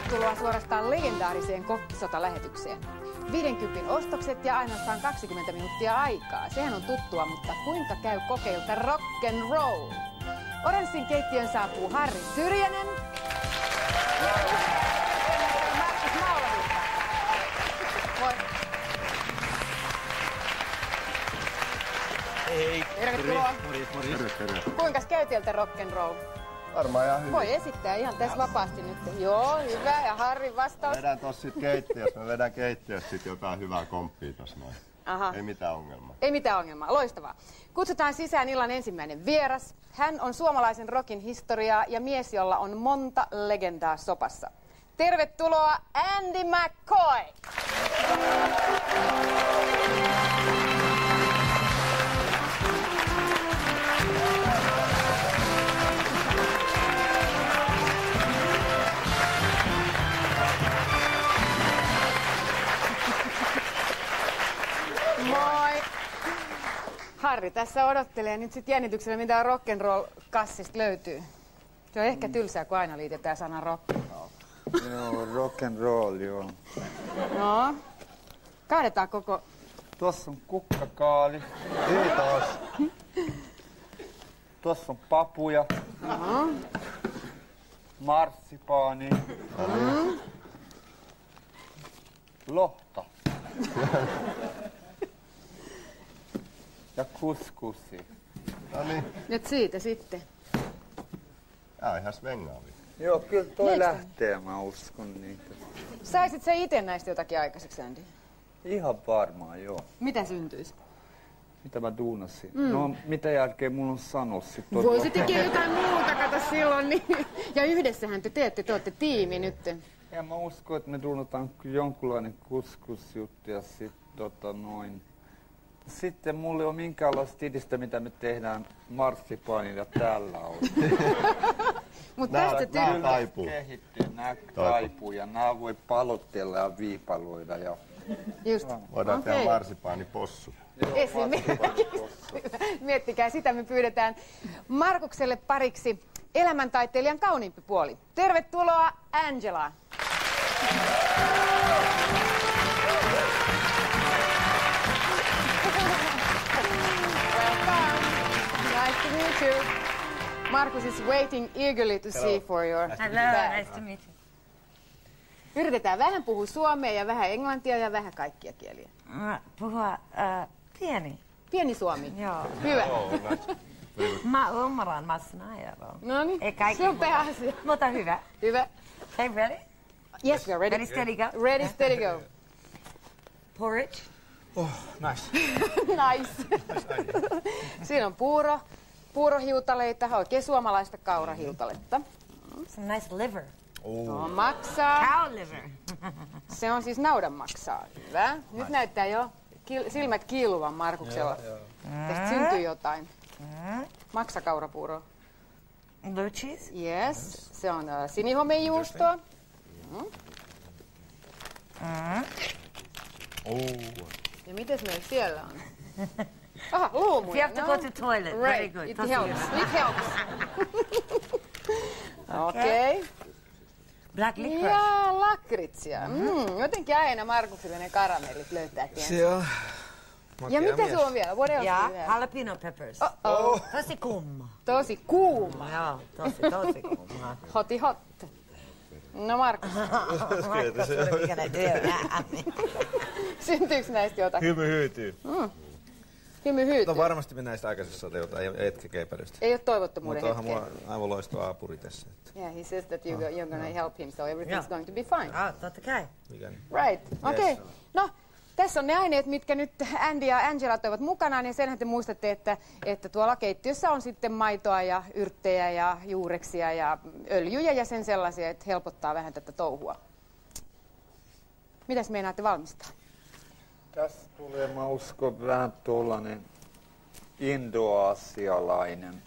Tervetuloa suorastaan legendaariseen kokkisota-lähetykseen. 50 ostokset ja ainoastaan 20 minuuttia aikaa. Sehän on tuttua, mutta kuinka käy kokeilta rock and roll? Oranssin keittiön saapuu Harri Syrjänen. Markus Maulavirta. Moi. Hei. Tervetuloa. Terve. Kuinka käy teiltä rock and roll? Varmaan ihan hyvin. Voi esittää ihan tässä vapaasti nyt. Joo, hyvä. Ja Harrin vastaus? Vedän tossa sit keittiössä. Mä vedän keittiössä sit jotain hyvää komppia tossa noin. Aha. Ei mitään ongelmaa. Ei mitään ongelmaa. Loistavaa. Kutsutaan sisään illan ensimmäinen vieras. Hän on suomalaisen rockin historiaa ja mies, jolla on monta legendaa sopassa. Tervetuloa Andy McCoy! Moi! Harri tässä odottelee nyt sit jännityksellä, mitä rock'n'roll-kassista löytyy. Se on ehkä tylsää, kun aina liitetään sanan rock. Joo, rock'n'roll, joo. No, kaadetaan koko... Tuossa on kukkakaali. Kiitos. Tuossa on papuja. Marssipaani. Lohta. Ja kuskusi. No niin. Nyt siitä sitten. Tää on ihan svengaavi. Joo, kyllä toi Next. lähtee, mä uskon niitä. Saisit sä ite näistä jotakin aikaiseksi, Andy? Ihan varmaan, joo. Mitä syntyisi? Mitä mä duunasin? No, mitä jälkeen mulla on sanoa sit? Voisi tekee jotain muuta, kato silloin. Niin. Ja yhdessähän te olette tiimi nyt. Ja mä uskon, että me duunataan jonkunlainen kuskusjuttu ja sit Sitten mulla ei ole minkäänlaista idistä, mitä me tehdään marssipaanilla tällä on. Mut tästä Nää taipuu. Kehittyy, nää taipuu ja nää voi palotella ja viipaloida. Ja... Just. Voidaan tehdä marsipaanipossu. Esimerkiksi. Miettikää, sitä me pyydetään Markukselle pariksi elämäntaiteilijan kauniimpi puoli. Tervetuloa Angela. Welcome. Nice to meet you. Markus is waiting eagerly to see for your Hello, bag. nice to meet you. Yritetään vähän puhua suomea ja vähän englantia ja vähän kaikkia kieliä. Puhua pieni. Pieni suomi. Joo. Hyvä. Mä ymmärrän massa ajaroa. No niin, Ei kaikki se on muuta. pääasia. Mutta hyvä. Hyvä. Hey, ready? Yes, we are ready. Ready, steady, go. Ready, steady, go. Porridge. Oh, nice. Nice. Siinä on puurohiutaleita, oikein suomalaista kaurahiutaletta. Some nice liver. Tuo maksaa. Cow liver. Se on siis naudan maksaa. Hyvä. Nyt näyttää jo silmät kiiluvan Markuksella. Tästä syntyy jotain. Maksakaurapuuro. Blue cheese. Yes. Se on sinihomejuustoa. Ja mites meillä siellä on? Aha, luumuja. If you have to go to toilet, very Right. good. It Tosi helps. hyvä. It helps. Okei. Black licorice. Ja lakritsia. Jotenkin aina Markukselle ne karamellit löytää tien. Se on Ja mitä sulla on vielä? What else Ja do you have? jalapeno peppers. Oh. Tosi kuuma. Tosi kuuma. Joo, tosi kuuma. Hoti hot. No Markus, Markus, what are we gonna do? syntyykö näistä jotakin? hymy hyytyy. Hymy hyytyy. No varmasti me näistä aikaisessa jotain etkekeipärystä. Ei ole toivottomuuden Mutta onhan hetkeä. mulla aivan loistava apuri tässä. Yeah, he says that you're gonna help him, so everything's Yeah. going to be fine. Totta kai. Mikä niin? Right, okei. Yes. No, tässä on ne aineet, mitkä nyt Andy ja Angela toivat mukanaan, ja senhän te muistatte, että tuolla keittiössä on sitten maitoa ja yrttejä ja juureksia ja öljyjä ja sen sellaisia, että helpottaa vähän tätä touhua. Mitäs meinaatte valmistaa? Tässä tulee, mä uskon, vähän tuollainen indoasialainen,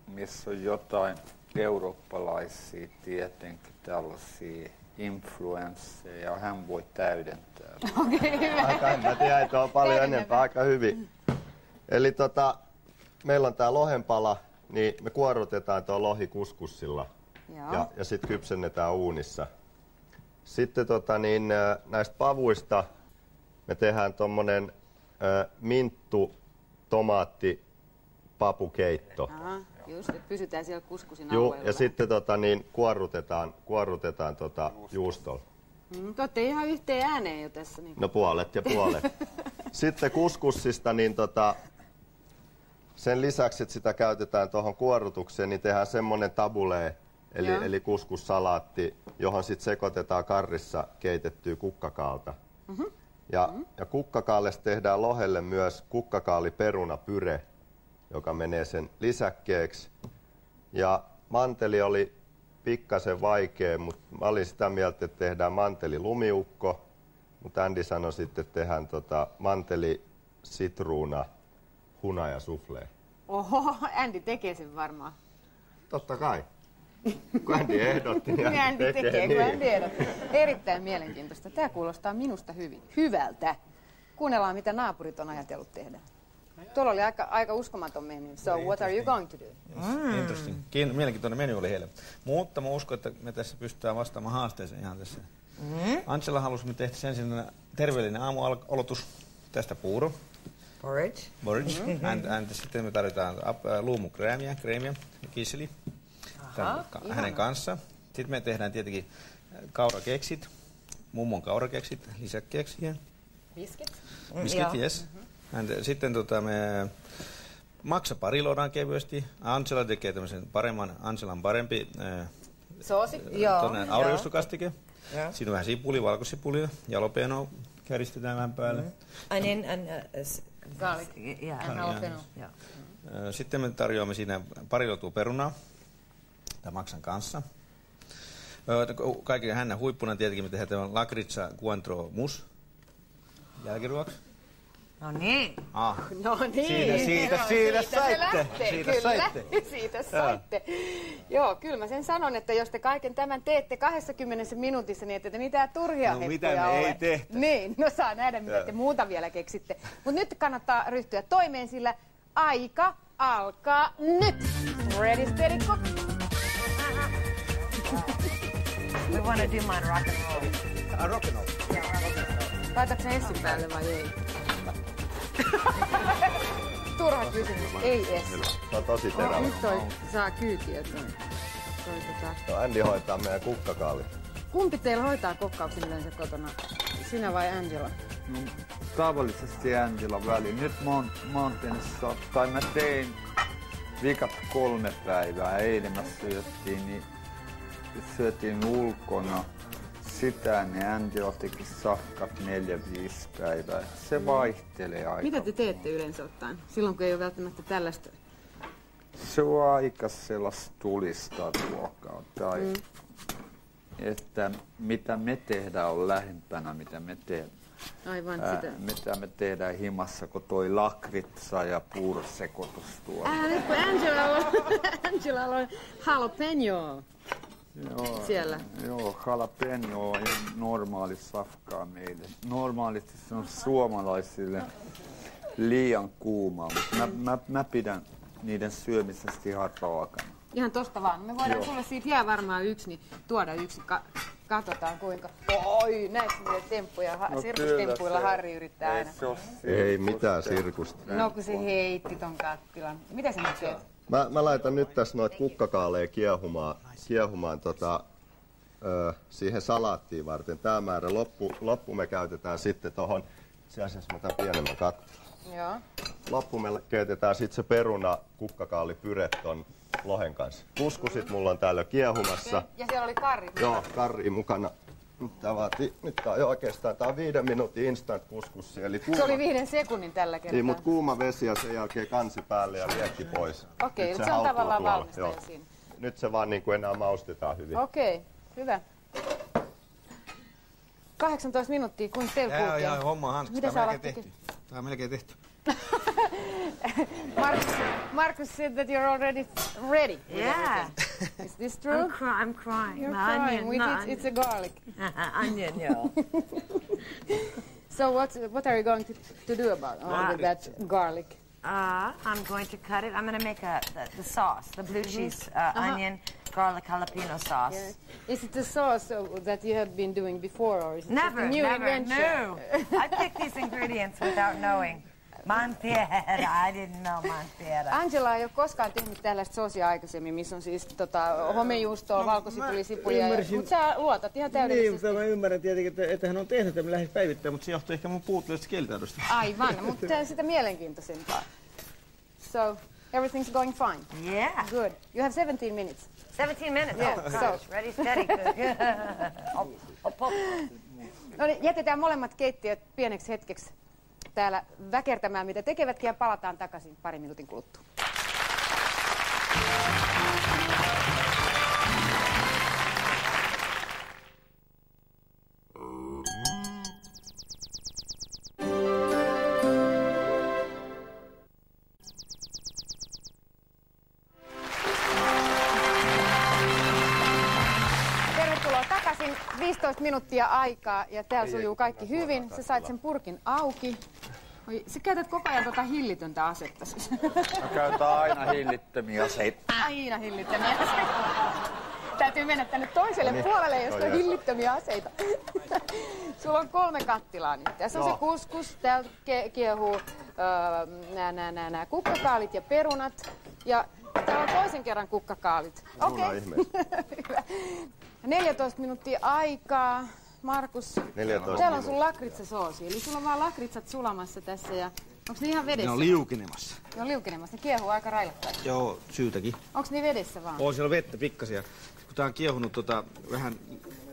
missä on jotain eurooppalaisia tietenkin tällaisia influensseja, hän voi täydentää. Okei, hyvä. Aika en mä tiedä, että on paljon enempää, aika hyvin. Eli meillä on tää lohenpala, niin me kuorrutetaan tuo lohi kuskussilla ja sitten kypsennetään uunissa. Sitten näistä pavuista me tehdään tommonen minttu, tomaatti, papukeitto. Aha, just, että pysytään siellä kuskusin Juu, alueella. ja sitten kuorrutetaan juustolla. Te olette ihan yhteen ääneen jo tässä. Niin. No puolet ja puolet. Sitten kuskussista, niin sen lisäksi, että sitä käytetään tuohon kuorrutukseen, niin tehdään semmoinen tabule, eli kuskussalaatti, johon sitten sekoitetaan karrissa keitettyä kukkakaalta. Ja kukkakaalesta tehdään lohelle myös kukkakaaliperunapyre, joka menee sen lisäkkeeksi. Ja manteli oli pikkasen vaikea, mutta mä olin sitä mieltä, että tehdään mantelilumiukko. Mutta Andy sanoi sitten, että tehdään manteli, sitruuna, hunaja suflee. Oho, Andy tekee sen varmaan. Totta kai. Kun Andy ehdotti, niin Andy tekee niin. kun Andy ehdotti. Erittäin mielenkiintoista. Tämä kuulostaa minusta hyvältä. Kuunnellaan, mitä naapurit on ajatellut tehdä. Tuolla oli aika uskomaton menu. So what are you going to do? Interesting. Mielenkiintoinen menu oli heille. Mutta mä uskon, että me tässä pystytään vastaamaan haasteeseen ihan tässä. Angela halusi, me tehtiin ensin terveellinen aamualoitus. Tästä puuro. Porridge. And sitten me tarvitaan luumukreemiä, kisseli hänen kanssa. Sitten me tehdään tietenkin kaurakeksit, mummon kaurakeksit lisäkkeeksi siihen. Biskit? Biskit, yes. Sitten me maksapariloidaan kevyesti. Angela tekee tämmöisen Angelan parempi Soosi? auriostokastike. Siinä on vähän sipulia, valkosipulia, jalapenoa käristetään vähän päälle. Onion Garlic. Yeah. Sitten me tarjoamme siinä pariloitua perunaa tämän maksan kanssa. Kaiken hännän huippuna tietenkin me tehdään tämän lakritsa Cointreau mousse jälkiruoksi. No niin. No niin. Siitä saitte. Joo, kyllä mä sen sanon, että jos te kaiken tämän teette 20 minuutissa, niin ette te mitään turhia hetkoja mitä me ole. ei tehtä. Niin, no saa nähdä, mitä te muuta vielä keksitte. Mutta nyt kannattaa ryhtyä toimeen, sillä aika alkaa nyt. Ready, steady, cook. We want to do mine rock and roll. Rock and roll. Laitatko sä Essin päälle vai ei? Turha kysymys, ei Essi. Se on tosi terävä. Nyt toi saa kyytiä No, Andy hoitaa meidän kukkakaali. Kumpi teillä hoitaa kokkauksen yleensä kotona? Sinä vai Angela? No, tavallisesti Angela väliin. Nyt mä oon mä tein vikat 3 päivää. Eilen mä syötiin ulkona. Sitä niin Angela teki safkat 4-5 päivää. Se vaihtelee aika. Mitä te teette yleensä ottaen? Silloin kun ei ole välttämättä tällaista. Se on aika sellaista tulista ruokaa. Tai että mitä me tehdään on lähempänä, mitä me tehdään. Aivan sitä. Mitä me tehdään himassa, kun toi lakritsa ja puurosekoitus tuo. Nyt kun Angela on jalapeno. Joo, siellä. Joo, jalapeno on normaali safkaa meille. Normaalisti se on suomalaisille liian kuumaa, mutta mä pidän niiden syömisestä ihan raakana. Ihan tosta vaan. Me voidaan sulle siitä jää varmaan yksi, niin tuoda yksi. Katsotaan kuinka. Oi, näetkö niitä temppuja? Sirkustemppuilla Harri yrittää aina. Ei mitään sirkusta. No kun se heitti ton kattilan. Mitä sä nyt teet? Mä laitan nyt tässä noita kukkakaaleja kiehumaan siihen salaattiin varten. Tämä määrä loppu me käytetään sitten tohon, itse asiassa mä tämän pienemmän kattilan. Joo. Loppu me keitetään sitten se peruna kukkakaalipyre ton lohen kanssa. Kuskusit mulla on täällä kiehumassa. Ja siellä oli karri. Joo, karri mukana. Nyt tää on jo oikeastaan, tää on 5 minuutin instant kuskussi. Eli Se oli 5 sekunnin tällä kertaa. Niin, mutta kuuma vesi ja sen jälkeen kansi päälle ja liekki pois. Okei, nyt se on tavallaan valmista jo siinä. Nyt se vaan niin kuin enää maustetaan hyvin. Okei, hyvä. 18 minuuttia, kun teillä kulkee. Joo, homma hanskasta. Mitä sä alat tekemään? Tämä on melkein tehty. Marcus said that you're already ready. Yeah. Is this true? I'm crying. You're My crying onion, with my it's a garlic. onion, yeah. So what are you going to do about with that garlic? I'm going to cut it. I'm going to make the sauce, the blue cheese, onion, garlic jalapeno sauce. Yes. Is it the sauce that you have been doing before, or is it Never, a new never, invention? no. I picked these ingredients without knowing. Mantiera, I didn't know Mantiera. Angela ei ole koskaan tehnyt tällaista soosia aikaisemmin, missä on siis homejuustoa, valkosipuli, sipulia. Mutta sä luotat ihan täydellisesti. Niin, mä ymmärrän tietenkin, että hän on tehnyt tämän lähes päivittäin, mutta se johtuu ehkä mun puutteellisesta kielitaidosta. Aivan, mutta tämä on sitä mielenkiintoisempaa. So, everything's going fine? Yeah. Good. You have 17 minutes. 17 minutes? Yeah, Oh, gosh. so. Ready, steady, good. No niin, jätetään molemmat keittiöt pieneksi hetkeksi täällä väkertämään, mitä tekevätkin, ja palataan takaisin parin minuutin kuluttua. Tervetuloa takaisin. 15 minuuttia aikaa ja täällä sujuu kaikki hyvin. Sä sait sen purkin auki. Oi, sä käytät koko ajan hillitöntä asetta siis. Mä käytän aina hillittömiä aseita. Aina hillittömiä aseita. Täytyy mennä tänne toiselle puolelle, josta on hillittömiä aseita. Sulla on 3 kattilaa nyt. Tässä on se kuskus, täältä kiehuu nämä kukkakaalit ja perunat. Ja täällä on toisen kerran kukkakaalit. Okei. Hyvä. 14 minuuttia aikaa. Markus, 14 täällä on sun lakritsasoosi. Eli sulla on vaan lakritsat sulamassa tässä. Ja onko ne ihan vedessä? Ne on liukenemassa. Ne on liukenemassa. Ne kiehuu aika railakkaasti. Joo, syytäkin. Onko ne vedessä vaan? On siellä vettä pikkasia. Kun tää on kiehunut vähän,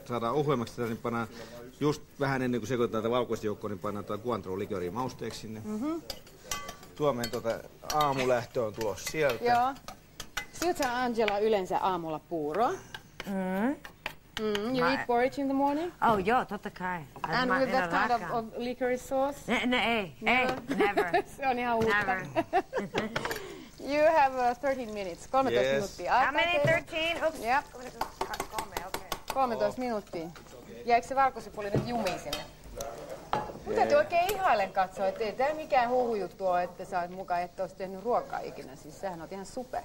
saadaan ohuemmaksi tätä, niin pannaan just vähän ennen kuin sekoitetaan tätä valkoista joukkoa, niin pannaan tätä Cointreau-likööriä mausteeksi sinne. Tuomeen aamulähtö on tulossa sieltä. Joo. Syöt sä, Angela, yleensä aamulla puuroa? You eat porridge in the morning? Oh, joo, totta kai. And with that kind of licorice sauce? Ei, never. Se on ihan uutta. Never. You have 13 minutes, 13 minuuttia aikaa. How many? 13? Oops. Yep. 3, okay. 13 minuuttia. Jäikö se valkosipuli nyt jumiin sinne? Mun täytyy oikein ihailen katsoa, ettei tää mikään huhujuttu ole, että sä oot mukaan, että oot tehnyt ruokaa ikinä. Siis sähän oot ihan super.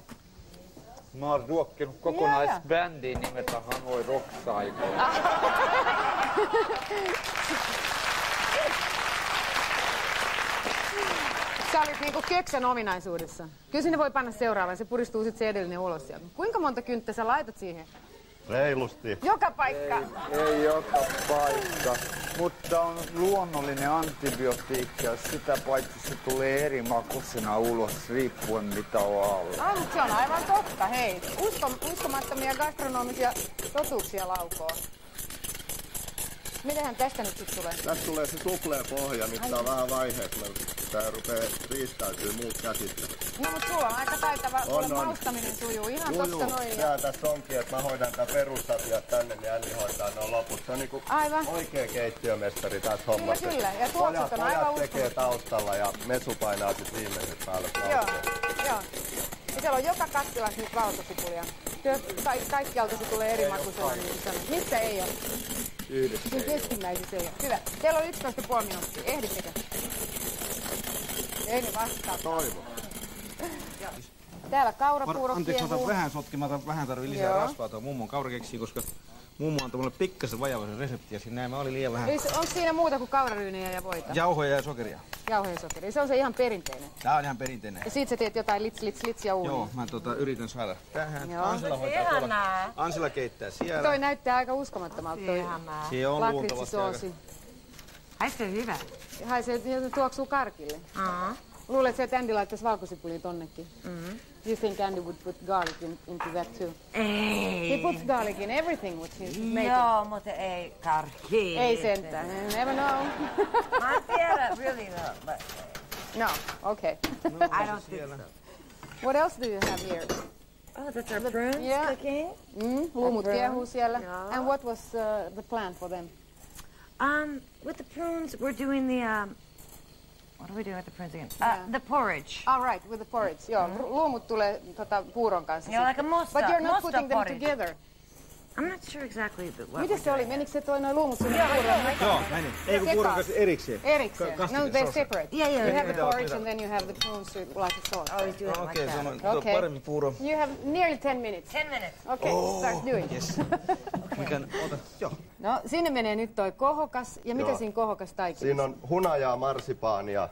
Mä oon ruokkinut kokonaisbändiin nimeltä Hanoi Rock Cycle. Sä olit niinku köksän ominaisuudessa. Kyllä sinne voi panna seuraava, se puristuu sit se edellinen ulos sieltä. Kuinka monta kynttä sä laitat siihen? Reilusti. Joka paikka. Ei joka paikka, mutta on luonnollinen antibiootikki ja sitä paitsi se tulee eri makuisena ulos riippuen mitä on alla. Mutta se on aivan totta, hei. Uskomattomia gastronomisia totuuksia laukoo. Mitähän tästä nyt sit tulee? Tästä tulee se supleepohja, missä on vähän vaiheessa. Tää rupee riistäytyy muut käsittelyt. No mut sulla on aika taitava, maustaminen sujuu ihan tosta noin. Tää tässä onkin, että mä hoidan tää perusasiat tänne, niin Anni hoitaa ne loput. Se on niinku oikea keittiömestari tässä hommassa. Kyllä, ja tuokset on aivan Pojat tekee taustalla ja mesu painaa sit viimeiset päälle. Joo. Ja siellä on joka kattilassa nyt valkosipulia. Kaikkialta se tulee eri makuisella, niin kuin sanoit. Missä ei ole? Yhdessä. Siis keskimmäisissä ei ole. Hyvä. Teillä on 11,5 minuuttia. Ehdittekö? Ei ne vastaa. Toivo. Täällä kaurapuuro Anteeksi, kiehuu. otan vähän sotkematta, vähän tarvii lisää rasvaa tuon mummon kaurakeksiin, koska mummo antoi mulle pikkasen vajavaisen reseptiä. Siinä oli liian vähän. Onko siinä muuta kuin kauraryynejä ja voita? Jauhoja ja sokeria. Jauhoja ja sokeria. Se on se ihan perinteinen. Tää on ihan perinteinen. Ja siitä sä teet jotain lits ja uuniin. Joo, mä yritän saada tähän. Joo. Ansela hoitaa tuolla. Ansela keittää siellä. Toi näyttää aika uskomattomalta toi Se on luultavasti lakritsisoosi. Haisee hyvä. Haisee, tuoksuu karkille. Luulet sä, että Andy laittaisi valkosipulia tonnekin? You think Andy would put garlic into that too? Ei. He puts garlic in everything what he's making. Joo, mutta ei karkki. Ei sentään. Never know. Mä tiedän, really though, but No, okay. I don't think so. What else do you have here? Oh, that's our prunes cooking? Luumut kiehuu siellä. Yeah. And what was the plan for them? With the prunes, we're doing the, what are we doing with the prunes again? The porridge. All right, with the porridge. Joo, luumut tulee puuron kanssa. Joo, like a musta, But you're not musta putting them porridge. together. I'm not sure exactly what. Miten se oli? Menikö se toi noin luumut sun puuroon? Joo, meni. Ei kun puuron kanssa erikseen. Erikseen. No, they're separate. Yeah, yeah. You have the porridge and then you have the prunes with like a sauce. Always do it like Okei, that. se on paremmin puuro. You have nearly 10 minutes. 10 minutes. Okay, start doing. Yes. Joo. No, sinne menee nyt toi kohokas. Ja mitä siinä kohokas taikinassa? Siinä on hunajaa, marsipaania,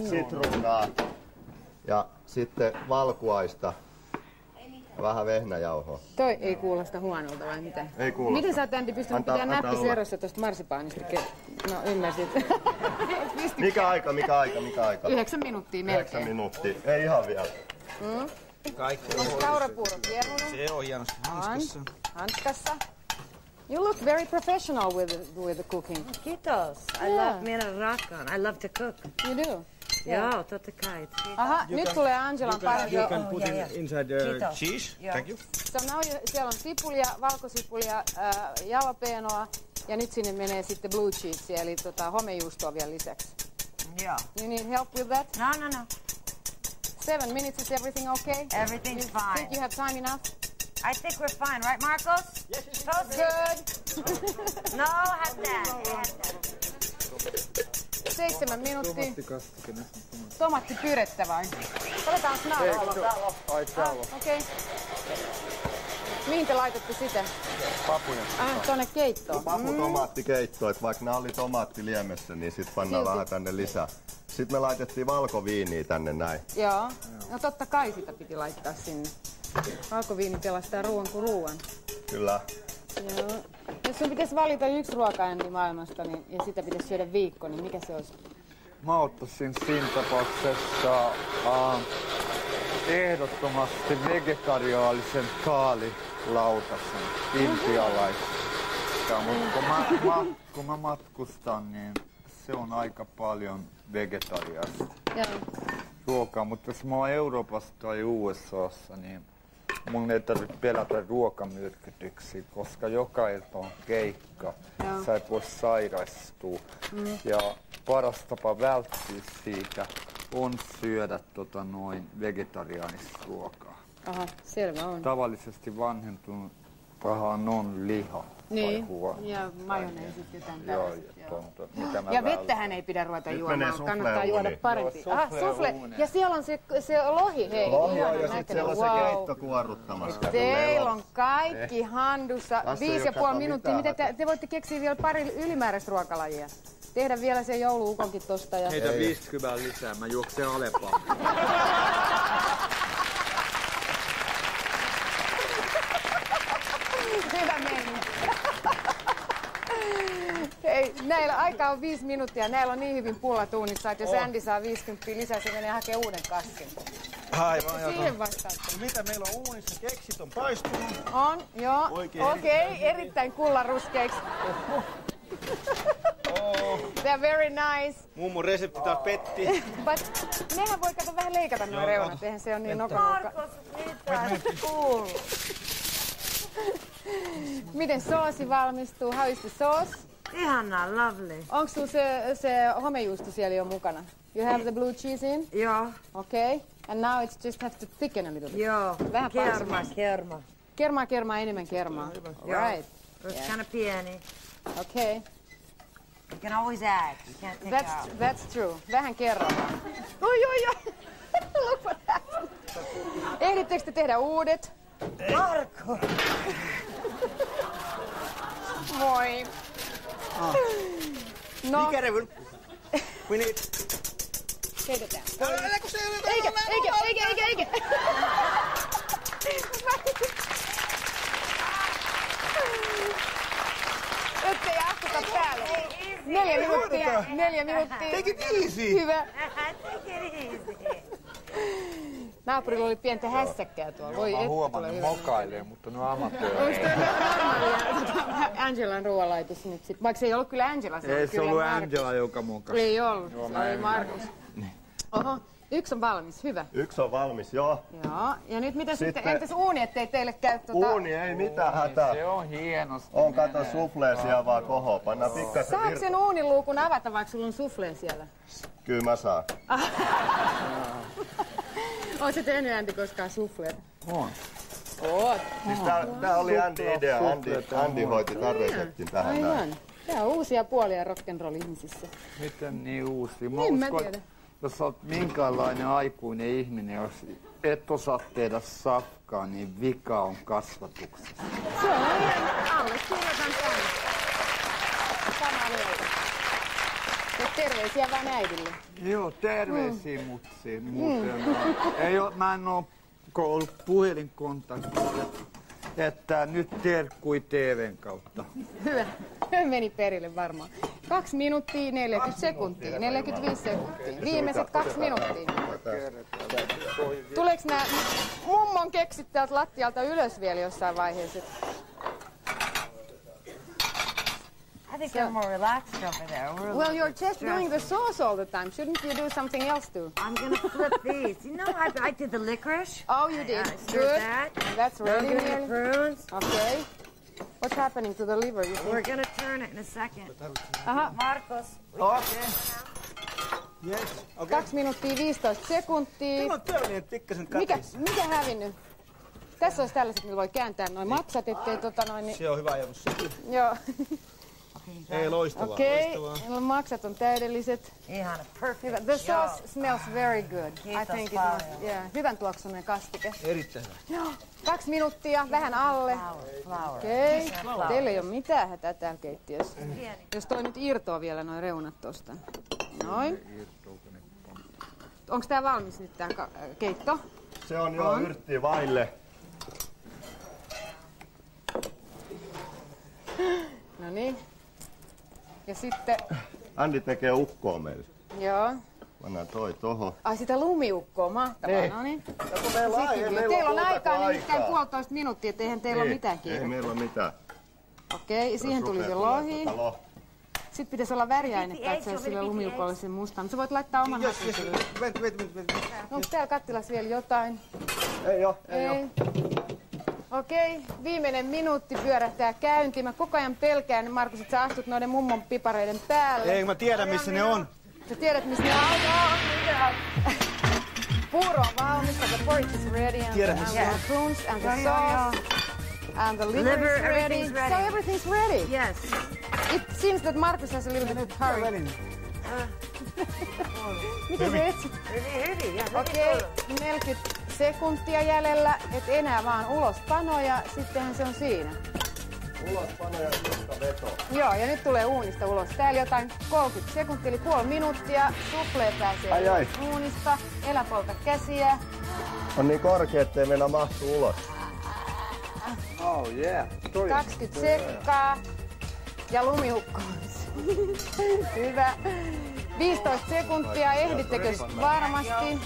sitruunaa ja sitten valkuaista ja vähän vehnäjauhoa. Toi ei kuulosta huonolta vai mitä? Ei kuulosta. Miten sä oot, Antti, pystynyt pitämään näppisi erossa tosta marsipaanista? No, ymmärsit. Mikä aika? 9 minuuttia melkein. 9 minuuttia. Ei ihan vielä. Kaikki Onko kaurapuuro kiehunut? Se on hienosti hanskassa. Hanskassa. You look very professional with the cooking. Kiitos. I love minä rakkaan. I love to cook. You do? Joo, totta kai. Aha, nyt tulee Angelan parvi. You can put inside the Kiitos. cheese. Joo. Thank you. So now siellä on sipulia, valkosipulia, jalapeenoa ja nyt sinne menee sitten blue cheese, eli homejuustoa vielä lisäksi. Joo. You need help with that? No. 7 minutes, is everything okay? Everything's You fine. think you have time enough? I think we're fine, right, Marcos? Yes. Good. No, have that. 7 minuuttia. Tomattikastike. Tomattipyrettä vai? Otetaan naamaa. Ai täällä on Okei. Mihin te laitatte sitä? papuja. Tuonne keittoon. Paputomaattikeitto, että vaikka nämä oli tomaattiliemessä, niin sitten pannaan Silti. vähän tänne lisää. Sitten me laitettiin valkoviiniä tänne näin. Joo. No totta kai sitä piti laittaa sinne. Valkoviini pelastaa ruoan kuin ruoan. Kyllä. Joo. Jos sun pitäisi valita yksi ruoka-Andy maailmasta niin, ja sitä pitäisi syödä viikko, niin mikä se olisi? Mä ottaisin siinä tapauksessa ehdottomasti vegetariaalisen kaalilautasen, intialaista. Mutta kun mä matkustan, niin se on aika paljon vegetariaista Joo. ruokaa. Mutta jos mä oon Euroopassa tai USAssa, niin mun ei tarvitse pelätä ruokamyrkytyksiä, koska joka ilta on keikka. Joo. Sä et voi sairastua. Ja paras tapa välttyä siitä on syödä vegetariaanista ruokaa. Aha, selvä on. Tavallisesti vanhentunut pahaan on liha Niin, tai huono. ja majoneesit jotain Joo, tällaista. Joo. mitä mä Ja vältän. vettähän ei pidä ruveta Nyt juomaan, menee soufflé kannattaa juoda uuniin. parempi. Joo, Aha, soufflé soufflé. uuniin. Ja siellä on se lohi, hei. Lohja ihanan ja sitten näköinen. siellä on se Wow. keitto kuorruttamassa. Teillä on kaikki handussa. Tässä ei 5,5 ole minuuttia. mitään Miten te voitte keksiä vielä pari ylimääräistä ruokalajia? Tehdä vielä se joulu-ukonkin tosta. Ja... Heitä 50 lisää, mä juoksen Aleppaan. Hyvä meni. Hei, näillä aikaa on 5 minuuttia. Näillä on niin hyvin pullat uunissa, että jos Andy saa 50 lisää, se menee hakemaan uuden kaskin. Aivan. Siihen vastaatte. Mitä meillä on uunissa? Keksit on paistunut. On, joo. Oikein Okei, erittäin kullanruskeiksi. They're very nice. Mummon resepti taas petti. But nehän voi kato vähän leikata nuo reunat, eihän se ole niin nokanukka. Marcos, mitä? Cool. Miten soosi valmistuu? How is the sauce? Ihanaa, lovely. Onko sulla se homejuusto siellä jo mukana? You have the blue cheese in? Joo, Okay. And now it's just have to thicken a little bit. joo. Vähän Kerma. Kermaa, enemmän kermaa. Joo. Right. It's kind of pieni. Okay. You can always add. You can't take out. That's true. Vähän kerrallaan. Oi. Look what happened. Ehdittekö te tehdä uudet? Marko! Moi. No, Be careful. We need... keitetään. Älä kun se ei ole... Eikä. Nyt ei astuta päälle. 4 minuuttia. Take it easy. Hyvä. Take it easy. Naapurilla oli pientä hässäkkää tuolla. Voi Mä oon että huomannut, tulee hyvä. mokailee, mutta ne on amatööriä. Onko toi normaalia Angelan ruoanlaitos nyt sit? Vaikka se ei ollut kyllä Angela, se Ei oli se kyllä ollut Markus. Angela, joka mokasi. Ei ollut, Joo, se mä oli en Markus. Oho, yksi on valmis, hyvä. Yksi on valmis, joo. Joo, ja nyt mitä sitten, Sitten- entäs uuni, ettei teille käy Uuni ei mitään hätää. Se on hienosti. On kato suflee siellä vaan kohoa. Pannaan pikkasen Saatko sen uuniluukun avata, vaikka sulla on sufleen siellä? Kyllä mä saan. Oot sä tehnyt Andy koskaan sufleen? On. god. Siis tää oli Andy idea. Andy hoiti tämän reseptin tähän näin. Aivan. Tää on uusia puolia rock'n'roll ihmisissä. Miten niin uusi? Mä tiedä. Jos olet minkäänlainen aikuinen ihminen, jos et osaa tehdä safkaa, niin vika on kasvatuksessa. Se on allekirjoitan tämän. Samaa mieltä. Ja terveisiä vaan äidille. Joo, terveisiä mutsi. Mä en oo ollut puhelinkontaktissa, että nyt terkkui TVn kautta. Hyvä. Meni perille varmaan. 2 minuuttia 40 sekuntia, 45 sekuntia. Viimeiset 2 minuuttia. Tuleeko nää mummon keksit täältä lattialta ylös vielä jossain vaiheessa? I think they're more relaxed over there. Well, you're just doing the sauce all the time. Shouldn't you do something else too? I'm gonna flip these. You know, I did the licorice. Oh, you did. I stirred Good. that. That's Now ready I'm doing the nearly. prunes. Okay. What's happening to the liver? You think? We're gonna turn it in a second. Aha. Marcos. Yes. 2 minuuttia 15 sekuntia. Mulla on työllinen pikkasen katissa. Mikä hävinnyt? Tässä olisi tällaiset, millä voi kääntää noin maksat, ettei niin... Se on hyvä ajatus. Joo. Ei, loistavaa. Okei, Loistavaa. maksat on täydelliset. Ihan perfect. The sauce smells very good. Kiitos I think it paljon. must, yeah, hyvän tuoksunen kastike. Erittäin hyvä. Joo. 2 minuuttia, vähän alle. Flour. Okei. Teillä ei ole mitään hätää täällä keittiössä. Jos toi nyt irtoaa vielä noin reunat tosta. Noin. Onks tää valmis nyt tää keitto? Se on jo yrtti vaille. No niin. Ja sitten, Andy tekee ukkoa meille. joo. Pannaan toi tohon. Ai sitä lumiukkoa, mahtavaa. Niin. No niin. Teillä on aikaa nimittäin 1,5 minuuttia, et eihän teillä ole mitään Ei kiire. meillä ole mitään. Okei, siihen tuli se lohi. Lohta. Sitten pitäisi olla väriainetta, että se olisi sille lumiukolle sen mustan. Sä voit laittaa oman hatun sille. Onko täällä kattilassa vielä jotain? Ei oo. Ei. Okei, viimeinen minuutti pyörähtää käyntiin. Mä koko ajan pelkään, Markus, että sä astut noiden mummon pipareiden päälle. Ei, mä tiedän missä ne on. Sä tiedät, missä ne on. Puuro on valmista, the porridge is ready, and the prunes, and the sauce, and the liver is ready. Everything's ready. So everything's ready. Yes. It seems that Markus has a little bit of hurry. Mitä se etsit? Okei, 40 sekuntia jäljellä, et enää vaan ulospano ja sittenhän se on siinä. Ulospano ja susta veto. Joo, ja nyt tulee uunista ulos. Täällä jotain 30 sekuntia, eli puoli minuuttia. Suflee pääsee Ai. uunista. Elä polta käsiä. On niin korkea, ettei mennä mahtu ulos. Oh yeah. 20 sekkaa. Ja lumihukko. Hyvä. 15 sekuntia. Ehdittekö varmasti?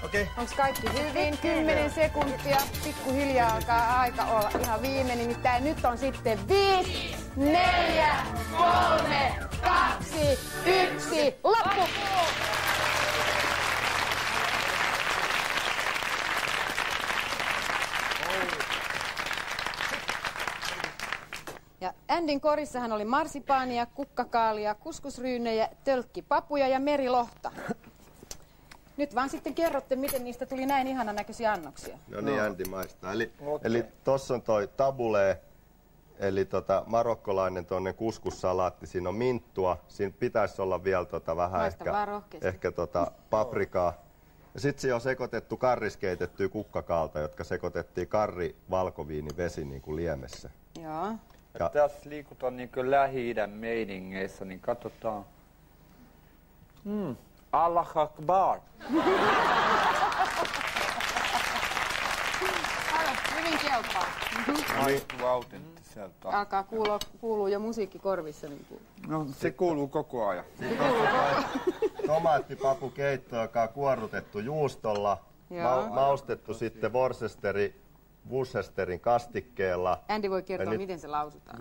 Okei. Onko kaikki hyvin? 10 sekuntia. Pikkuhiljaa alkaa aika olla ihan viimeinen. Nimittäin nyt on sitten 5, 4, 3, 2, 1. Loppu! Ja Andyn korissahan oli marsipaania, kukkakaalia, kuskusryynejä, tölkkipapuja ja merilohta. Nyt vaan sitten kerrotte, miten niistä tuli näin ihanan näköisiä annoksia. No niin, Andy maistaa. Eli tossa on toi tabule, eli marokkolainen tonne kuskussalaatti. Siinä on minttua. Siinä pitäisi olla vielä vähän ehkä paprikaa. Ja sitten siinä on sekoitettu karriskeitettyä kukkakaalta, jotka sekoitettiin karri, valkoviini, vesi niin kuin liemessä. Joo. Ja tässä liikutaan niin kuin Lähi-idän meiningeissä, niin katsotaan. Allah Akbar. Hyvin kelpaa. Maistuu autenttiselta. Alkaa kuuluu jo musiikki korvissa. Niin kuin. No, se kuuluu koko ajan. Tomaattipapukeitto, joka on kuorrutettu juustolla, maustettu sitten Worcesterin kastikkeella. Andy voi kertoa, miten se lausutaan.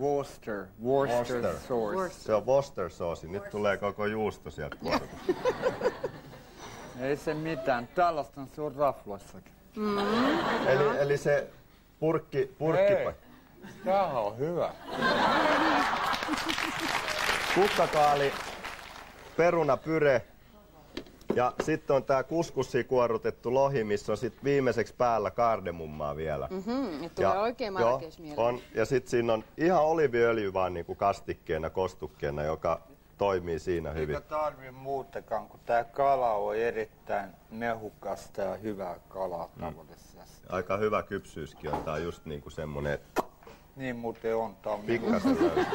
Worcester sauce. Se on Worcester sauce. Nyt tulee koko juusto sieltä kuorrutettu. Ei se mitään. Tällaista se on raflassakin. Eli se purkki. Hei, tämähän on hyvä. Kukkakaali, perunapyre, Ja sitten on tää kuskussiin kuorutettu lohi, missä on sit viimeiseksi päällä kardemummaa vielä. Ja tulee oikein Marrakesh mieleen. On. Ja sitten siinä on ihan oliiviöljy vaan niinku kastikkeena, kostukkeena, joka toimii siinä hyvin. Eikä tarvi muutakaan, kun tää kala on erittäin mehukasta ja hyvää kalaa tavallisesti. Aika hyvä kypsyyskin on. Tää on just niinku semmonen, että Niin muuten on. Tää on pikkasen löysä.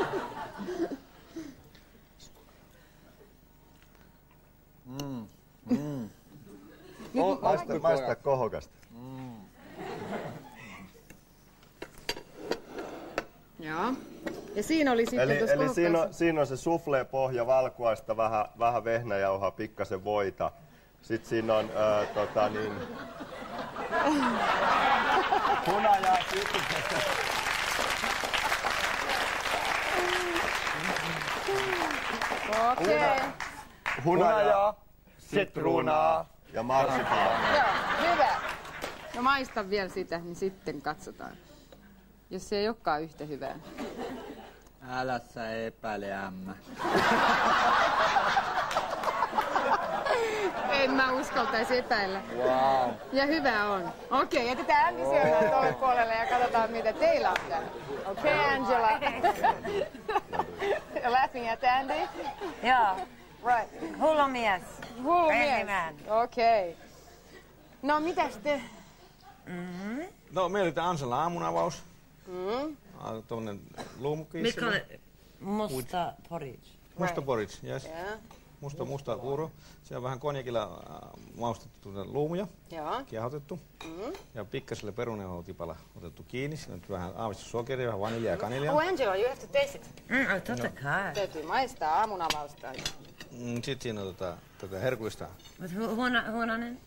Maista kohokasta. Joo. Ja siinä oli sitten Eli siinä on se soufflé-pohja valkuaista, vähän vehnäjauhaa, pikkasen voita. Sitten siinä on hunajaa, Okei. hunajaa, sitruunaa ja marsipaania. Joo, hyvä. No maista vielä sitä, niin sitten katsotaan. Jos se ei olekaan yhtä hyvää. Älä sä epäile, ämmä. En mä uskaltaisi epäillä. Wow. Ja hyvä on. Okei, jätetään Andy syömään tuolle puolelle ja katsotaan mitä teillä on täällä. Okei, Angela. You're laughing at Andy? Yeah. Right. Hullumies. Hullumies. Man. Okei. No mitäs te? No, meillä oli tää Angelan aamunavaus. Tuommoinen luumukki. We call it musta porridge. Musta porridge, yes. Yeah. Musta puuro. Se on vähän konjakilla maustettu luumuja, kiehotettu. Ja pikkaselle perunajauhotipalla otettu kiinni. Siinä on vähän aavistus sokeria, vähän vaniljaa ja kanilia. Oh Angela, you have to taste it. Totta kai. Täytyy maistaa aamunavausta. Sitten siinä on tätä herkullista With huonanen?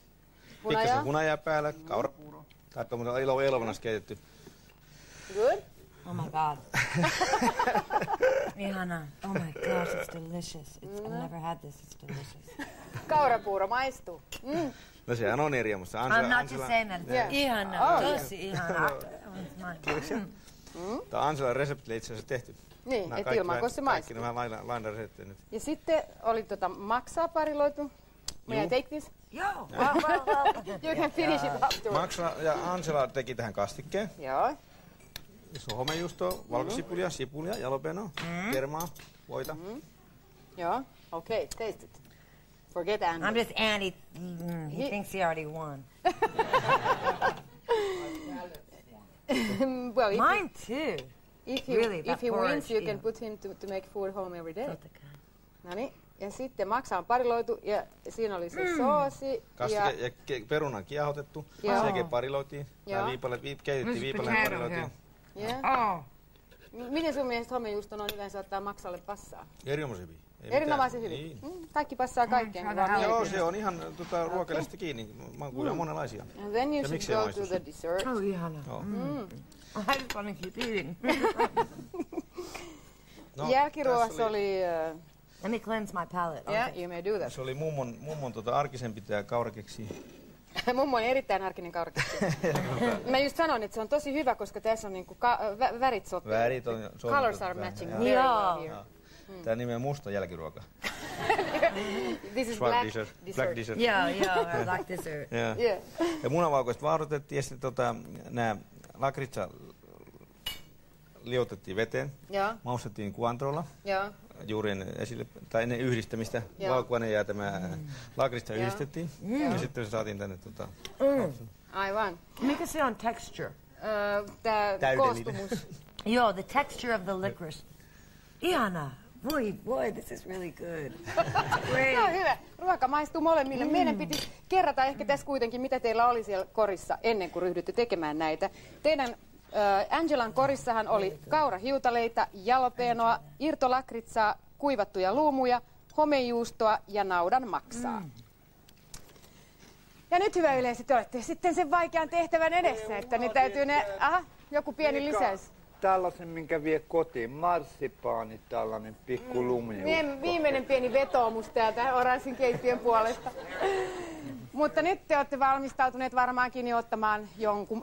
pikkasen hunajaa päällä, kaurapuuro. Tai tuommoinen ilovanas keitetty. Good? Oh my god. Ihana. Oh my gosh, it's delicious. I've never had this. It's delicious. Kaurapuuro maistuu. No sehän on eri ammassa. I'm not just saying that. Yeah. Ihana. Tosi ihana. Tämä on Angelan reseptille itse asiassa tehty. Niin, et ilman, kun se maistuu. Kaikki nämä laina reseptejä nyt. Ja sitten oli maksaa pariloitu. May I take this? Joo. You can finish it afterwards. Maxa ja Angela teki tähän kastikkeen. Joo. Se on homejuustoa, valkosipulia, sipulia, jalapeno, kermaa, voita. Joo. Okay, taste it. Forget Andy. I'm just Andy. He thinks he already won. Well, Mine too. if Really, if that he porridge, wins, you yeah. can put him to make food home every day. Totta kai. Noniin. Ja sitten maksa on pariloitu ja siinä oli se soosi. Kastike ja peruna kiehotettu, Joo. sekin pariloitiin. Joo. Keitettiin viipaleen pariloitiin. Yeah. Oh. Miten sun mielestä homejuuston on yleensä ottaa maksalle passaa? Erinomaisen hyvin. Ei Erinomaisen mitään. hyvin. Niin. Kaikki passaa kaikkeen. try vaan that out. Joo, mielipide. se on ihan ruokailijasta kiinni. Makuja on monenlaisia. And then you Ja should miksei go to maistu the se? dessert. Oh, ihana. Joo. I just want to keep eating. No, Jälkiruoassa tässä oli... Let me cleanse my palate. Yeah, Okay. you may do that. Se oli mummon arkisempi tää kaurakeksi. Mummo on erittäin arkinen kaurakeksi. Mä just sanoin, että se on tosi hyvä, koska tässä on niinku värit sopii. Värit on Colors are matching very Joo. well here. Tää nimi on musta jälkiruoka. This is Black black Black dessert. Yeah, I like dessert. Yeah. Yeah. Ja munavaukoista vaarotettiin ja sitten nää lakritsa liotettiin veteen. Joo. Maustettiin kuantrolla Joo. juuri ennen yhdistämistä. Joo. Valkuainen ja tämä lakritsa yhdistettiin. Ja sitten se saatiin tänne Aivan. Mikä se on texture? Tää Täydellinen. koostumus. Joo, the texture of the licorice. Ihana. Boy, this is really good. Se on hyvä. Ruoka maistuu molemmille. Meidän piti kerrata ehkä tässä kuitenkin, mitä teillä oli siellä korissa ennen kuin ryhdytte tekemään näitä. Teidän Angelan korissahan oli kaurahiutaleita, jalapenoa, irtolakritsaa, kuivattuja luumuja, homejuustoa ja naudan maksaa. Ja nyt hyvä yleisö, te olette sitten sen vaikean tehtävän edessä, että ne täytyy joku pieni lisäys. Tällaisen, minkä vie kotiin. Marsipaani, tällainen pikku lumiukko. Viimeinen pieni vetoomus täältä Oranssin keittiön puolesta. Mutta nyt te olette valmistautuneet varmaankin jo ottamaan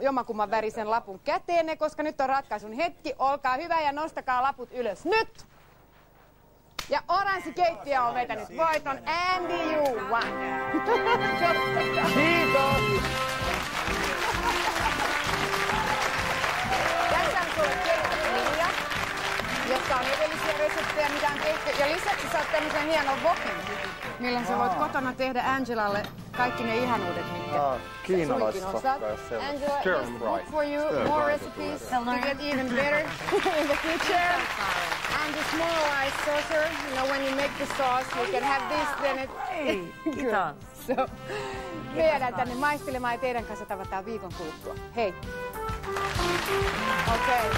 jommankumman värisen lapun käteenne, koska nyt on ratkaisun hetki. Olkaa hyvä ja nostakaa laput ylös. Nyt! Ja oranssikeittiö on vetänyt voiton. Andy, you won. Kiitos! Tässä on sulle keittiölinja, jossa on edellisiä reseptejä, mitä on tehty. Ja lisäksi saat tämmöisen hienon wokin, millä sä voit kotona tehdä Angelalle kaikki ne ihanuudet, mitkä suikin osaat. Angela, just look for you more recipes to get even better in the future. And the small-sized saucer, you know, when you make the sauce, you can have this, then it... Kiitos. So, me jäädään tänne maistelemaan ja teidän kanssa tavataan viikon kuluttua. Hei! Okei.